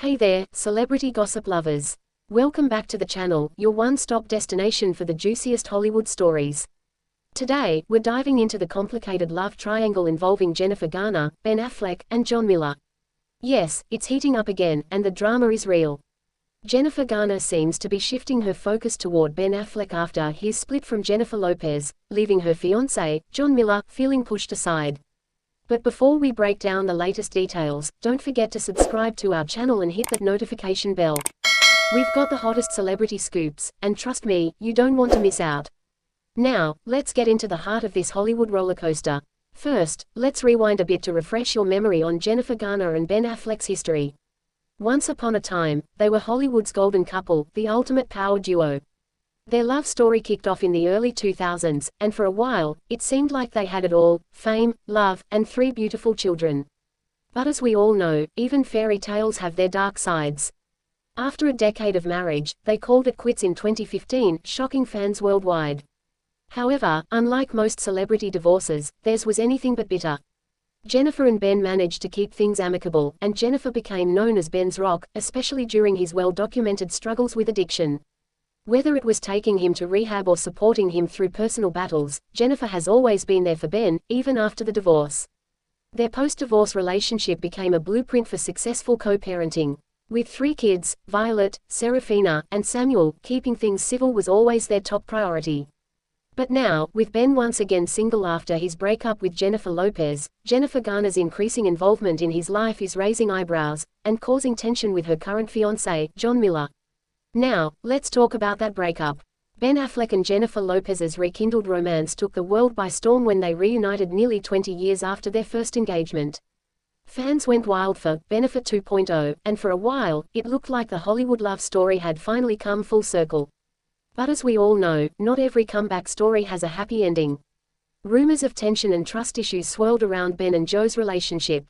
Hey there, celebrity gossip lovers. Welcome back to the channel, your one-stop destination for the juiciest Hollywood stories. Today, we're diving into the complicated love triangle involving Jennifer Garner, Ben Affleck, and John Miller. Yes, it's heating up again, and the drama is real. Jennifer Garner seems to be shifting her focus toward Ben Affleck after his split from Jennifer Lopez, leaving her fiancé, John Miller, feeling pushed aside. But before we break down the latest details, don't forget to subscribe to our channel and hit that notification bell. We've got the hottest celebrity scoops, and trust me, you don't want to miss out. Now, let's get into the heart of this Hollywood rollercoaster. First, let's rewind a bit to refresh your memory on Jennifer Garner and Ben Affleck's history. Once upon a time, they were Hollywood's golden couple, the ultimate power duo. Their love story kicked off in the early 2000s, and for a while, it seemed like they had it all: fame, love, and 3 beautiful children. But as we all know, even fairy tales have their dark sides. After a decade of marriage, they called it quits in 2015, shocking fans worldwide. However, unlike most celebrity divorces, theirs was anything but bitter. Jennifer and Ben managed to keep things amicable, and Jennifer became known as Ben's rock, especially during his well-documented struggles with addiction. Whether it was taking him to rehab or supporting him through personal battles, Jennifer has always been there for Ben, even after the divorce. Their post-divorce relationship became a blueprint for successful co-parenting. With 3 kids, Violet, Serafina, and Samuel, keeping things civil was always their top priority. But now, with Ben once again single after his breakup with Jennifer Lopez, Jennifer Garner's increasing involvement in his life is raising eyebrows, and causing tension with her current fiancé, John Miller. Now, let's talk about that breakup. Ben Affleck and Jennifer Lopez's rekindled romance took the world by storm when they reunited nearly 20 years after their first engagement. Fans went wild for Benefit 2.0, and for a while, it looked like the Hollywood love story had finally come full circle. But as we all know, not every comeback story has a happy ending. Rumors of tension and trust issues swirled around Ben and Joe's relationship.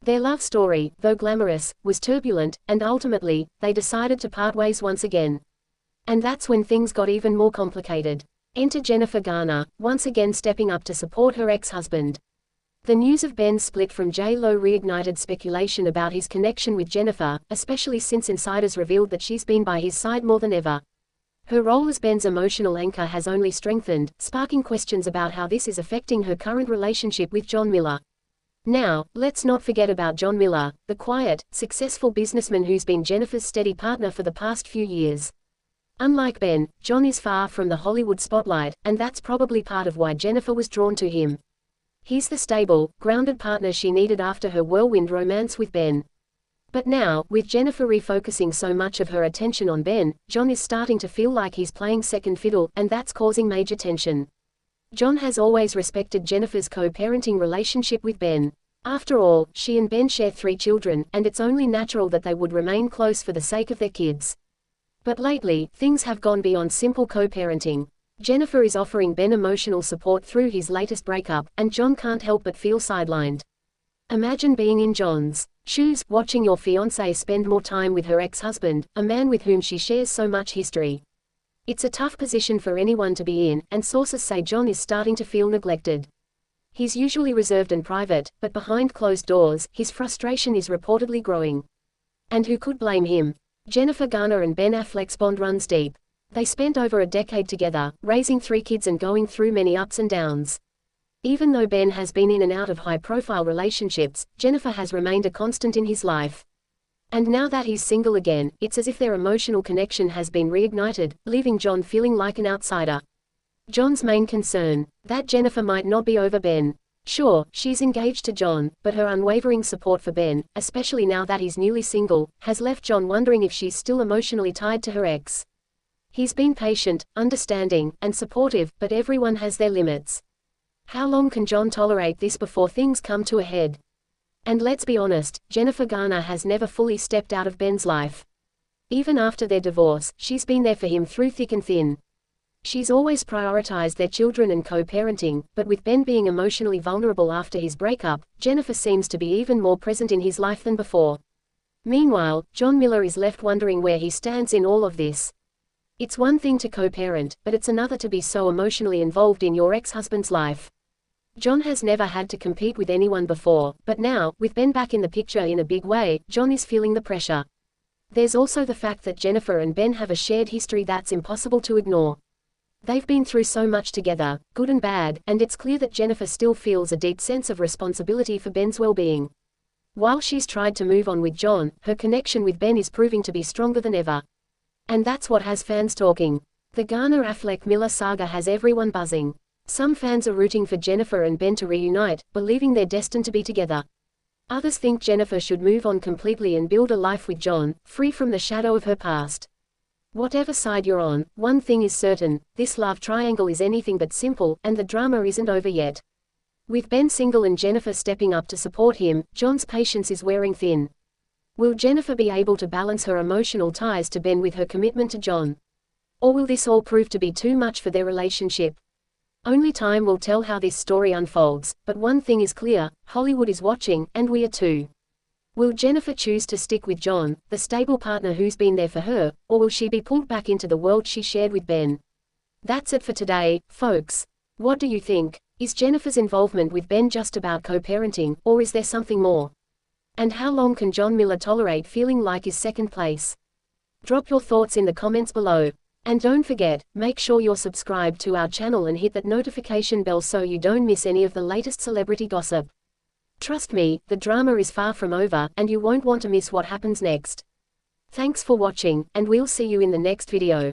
Their love story, though glamorous, was turbulent, and ultimately, they decided to part ways once again. And that's when things got even more complicated. Enter Jennifer Garner, once again stepping up to support her ex-husband. The news of Ben's split from J.Lo reignited speculation about his connection with Jennifer, especially since insiders revealed that she's been by his side more than ever. Her role as Ben's emotional anchor has only strengthened, sparking questions about how this is affecting her current relationship with John Miller. Now, let's not forget about John Miller, the quiet, successful businessman who's been Jennifer's steady partner for the past few years. Unlike Ben, John is far from the Hollywood spotlight, and that's probably part of why Jennifer was drawn to him. He's the stable, grounded partner she needed after her whirlwind romance with Ben. But now, with Jennifer refocusing so much of her attention on Ben, John is starting to feel like he's playing second fiddle, and that's causing major tension. John has always respected Jennifer's co-parenting relationship with Ben. After all, she and Ben share 3 children, and it's only natural that they would remain close for the sake of their kids. But lately, things have gone beyond simple co-parenting. Jennifer is offering Ben emotional support through his latest breakup, and John can't help but feel sidelined. Imagine being in John's shoes, watching your fiancée spend more time with her ex-husband, a man with whom she shares so much history. It's a tough position for anyone to be in, and sources say John is starting to feel neglected. He's usually reserved and private, but behind closed doors, his frustration is reportedly growing. And who could blame him? Jennifer Garner and Ben Affleck's bond runs deep. They spent over a decade together, raising 3 kids and going through many ups and downs. Even though Ben has been in and out of high-profile relationships, Jennifer has remained a constant in his life. And now that he's single again, it's as if their emotional connection has been reignited, leaving John feeling like an outsider. John's main concern: that Jennifer might not be over Ben. Sure, she's engaged to John, but her unwavering support for Ben, especially now that he's newly single, has left John wondering if she's still emotionally tied to her ex. He's been patient, understanding, and supportive, but everyone has their limits. How long can John tolerate this before things come to a head? And let's be honest, Jennifer Garner has never fully stepped out of Ben's life. Even after their divorce, she's been there for him through thick and thin. She's always prioritized their children and co-parenting, but with Ben being emotionally vulnerable after his breakup, Jennifer seems to be even more present in his life than before. Meanwhile, John Miller is left wondering where he stands in all of this. It's one thing to co-parent, but it's another to be so emotionally involved in your ex-husband's life. John has never had to compete with anyone before, but now, with Ben back in the picture in a big way, John is feeling the pressure. There's also the fact that Jennifer and Ben have a shared history that's impossible to ignore. They've been through so much together, good and bad, and it's clear that Jennifer still feels a deep sense of responsibility for Ben's well-being. While she's tried to move on with John, her connection with Ben is proving to be stronger than ever. And that's what has fans talking. The Garner-Affleck-Miller saga has everyone buzzing. Some fans are rooting for Jennifer and Ben to reunite, believing they're destined to be together. Others think Jennifer should move on completely and build a life with John, free from the shadow of her past. Whatever side you're on, one thing is certain: this love triangle is anything but simple, and the drama isn't over yet. With Ben single and Jennifer stepping up to support him, John's patience is wearing thin. Will Jennifer be able to balance her emotional ties to Ben with her commitment to John? Or will this all prove to be too much for their relationship? Only time will tell how this story unfolds, but one thing is clear: Hollywood is watching, and we are too. Will Jennifer choose to stick with John, the stable partner who's been there for her, or will she be pulled back into the world she shared with Ben? That's it for today, folks. What do you think? Is Jennifer's involvement with Ben just about co-parenting, or is there something more? And how long can John Miller tolerate feeling like he's second place? Drop your thoughts in the comments below. And don't forget, make sure you're subscribed to our channel and hit that notification bell so you don't miss any of the latest celebrity gossip. Trust me, the drama is far from over, and you won't want to miss what happens next. Thanks for watching, and we'll see you in the next video.